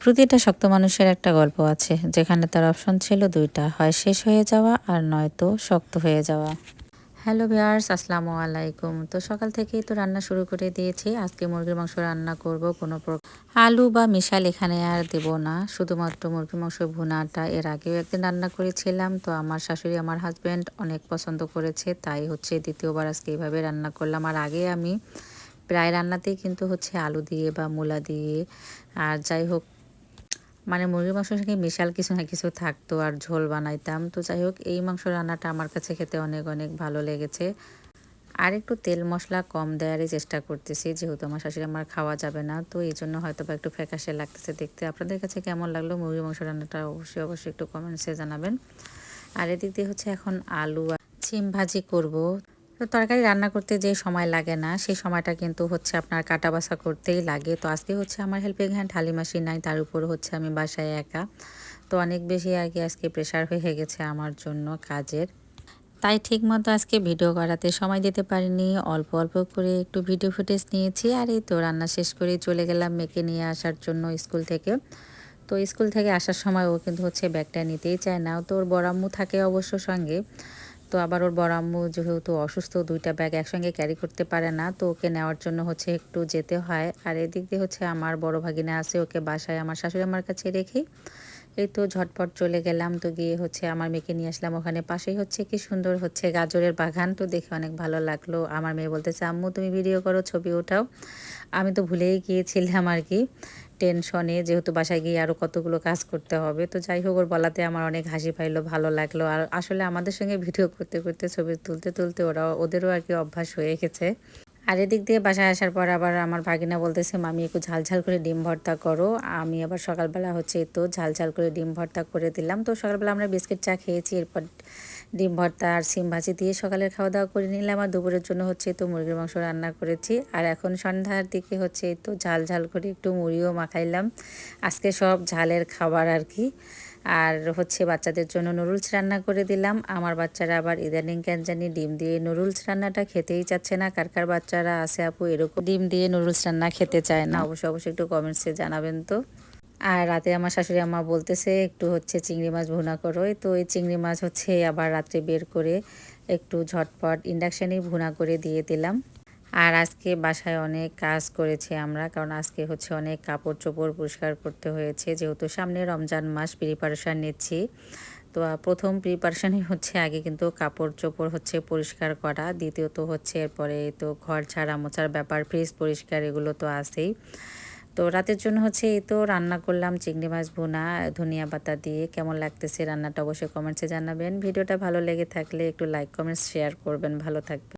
প্রতিটা শক্ত মানুষের একটা গল্প আছে, যেখানে তার অপশন ছিল দুইটা, হয় শেষ হয়ে যাওয়া আর নয়তো শক্ত হয়ে যাওয়া। হ্যালো ভিউয়ার্স, আসসালামু আলাইকুম। তো সকাল থেকেই তো রান্না শুরু করে দিয়েছি। আজকে মুরগির মাংস রান্না করব। কোনো আলু বা মিশাল এখানে আর দেব না, শুধুমাত্র মুরগির মাংস ভুনাটা এর আগেও একদিন রান্না করেছিলাম। তো আমার শাশুড়ি, আমার হাজব্যান্ড অনেক পছন্দ করেছে, তাই হচ্ছে দ্বিতীয়বার আজকে এইভাবে রান্না করলাম। আর আগে আমি প্রায় রান্নাতেই কিন্তু হচ্ছে আলু দিয়ে বা মূলা দিয়ে, আর যাই হোক, মানে মুরগির মাংসের সঙ্গে মিশাল কিছু না কিছু থাকতো আর ঝোল বানাইতাম। তো যাই হোক, এই মাংস রান্নাটা আমার কাছে খেতে অনেক অনেক ভালো লেগেছে। আর একটু তেল মশলা কম দেওয়ারই চেষ্টা করতেছি, যেহেতু আমার শাশুড়ি আমার খাওয়া যাবে না, তো এই জন্য হয়তো বা একটু ফ্যাকাশে লাগতেছে দেখতে। আপনাদের কাছে কেমন লাগলো মুরগির মাংস রান্নাটা অবশ্যই অবশ্যই একটু কমেন্টসে জানাবেন। আর এদিক দিয়ে হচ্ছে এখন আলু আর সিম ভাজি করব। তো তরকারি রান্না করতে যে সময় লাগে না, সেই সময়টা কিন্তু হচ্ছে আপনার কাটা বাছা করতেই লাগে। তো আজকে হচ্ছে আমার হেল্পিং হ্যান্ড হালিমাসি নাই, তার উপর হচ্ছে আমি বাসায় একা। তো অনেক বেশি আগে আজকে প্রেশার হয়ে গেছে আমার জন্য কাজের, তাই ঠিক মতো আজকে ভিডিও করাতে সময় দিতে পারিনি। অল্প অল্প করে একটু ভিডিও ফুটেজ নিয়েছি। আর এই তো রান্না শেষ করে চলে গেলাম মেয়েকে নিয়ে আসার জন্য স্কুল থেকে। তো স্কুল থেকে আসার সময় ও কিন্তু হচ্ছে ব্যাগটা নিতেই চায় না। তো ওর বড় আম্মু থাকে অবশ্য সঙ্গে। তো আবার ওর বড় আম্মু যেহেতু অসুস্থ, দুইটা ব্যাগ একসঙ্গে ক্যারি করতে পারে না, তো ওকে নেওয়ার জন্য হচ্ছে একটু যেতে হয়। আর এদিক দিয়ে হচ্ছে আমার বড় ভাগিনা আছে, ওকে বাসায় আমার শাশুড়ি আমার কাছে রেখেই এই তো ঝটপট চলে গেলাম। তো গিয়ে হচ্ছে আমার মেয়েকে নিয়ে আসলাম। ওখানে পাশেই হচ্ছে কি সুন্দর হচ্ছে গাজরের বাগান, তো দেখে অনেক ভালো লাগলো। আমার মেয়ে বলতেছে, আম্মু তুমি ভিডিও করো, ছবি ওঠাও। আমি তো ভুলেই গিয়েছিলাম আর কি, টেনশনে, যেহেতু বাসায় গিয়ে আরও কতগুলো কাজ করতে হবে। তো যাই হোক, ওর বলাতে আমার অনেক হাসি পাইলো, ভালো লাগলো। আর আসলে আমাদের সঙ্গে ভিডিও করতে করতে, ছবি তুলতে তুলতে ওদেরও আর কি অভ্যাস হয়ে গেছে। আর এদিক দিয়ে বাসায় আসার পর আবার আমার ভাগিনা বলতেছে, মামি একটু ঝাল ঝাল করে ডিম ভর্তা করো। আমি আবার সকালবেলা হচ্ছে তো ঝাল ঝাল করে ডিম ভর্তা করে দিলাম। তো সকালবেলা আমরা বিস্কিট চা খেয়েছি, এরপর ডিম ভর্তা আর সিম ভাজি দিয়ে সকালের খাওয়া দাওয়া করে নিলাম। আর দুপুরের জন্য হচ্ছে তো মুরগির মাংস রান্না করেছি। আর এখন সন্ধ্যার দিকে হচ্ছে তো ঝাল ঝাল করে একটু মুড়িও মাখাইলাম। আজকে সব ঝালের খাবার আর কি। আর হচ্ছে বাচ্চাদের জন্য নুডলস রান্না করে দিলাম। আমার বাচ্চারা আবার ইদানিং কেন জানি ডিম দিয়ে নুডলস রান্নাটা খেতেই চাচ্ছে না। কার কার বাচ্চারা আছে আপু এরকম ডিম দিয়ে নুডলস রান্না খেতে চায় না? অবশ্যই অবশ্যই একটু কমেন্টসে জানাবেন তো। আর রাতে আমার শাশুড়ি আম্মা বলতেছে একটু হচ্ছে চিংড়ি মাছ ভুনা করো। তো এই চিংড়ি মাছ হচ্ছে আবার রাত্রে বের করে একটু ঝটপট ইন্ডাকশানেই ভুনা করে দিয়ে দিলাম। আর আজকে বাসায় অনেক কাজ করেছি আমরা, কারণ আজকে হচ্ছে অনেক কাপড় চোপড় পরিষ্কার করতে হয়েছে, যেহেতু সামনে রমজান মাস, প্রিপারেশান নিচ্ছি। তো প্রথম প্রিপারেশানই হচ্ছে আগে কিন্তু কাপড় চোপড় হচ্ছে পরিষ্কার করা, দ্বিতীয়ত হচ্ছে এরপরে তো ঘর ছাড়া মোছার ব্যাপার, ফ্রিজ পরিষ্কার, এগুলো তো আছেই। তো রাতের জন্য হচ্ছে এই তো রান্না করলাম চিংড়ি মাছ ভুনা ধনিয়া পাতা দিয়ে। কেমন লাগতেছে রান্নাটা অবশ্যই কমেন্টসে জানাবেন। ভিডিওটা ভালো লেগে থাকলে একটু লাইক কমেন্টস শেয়ার করবেন। ভালো থাকবেন।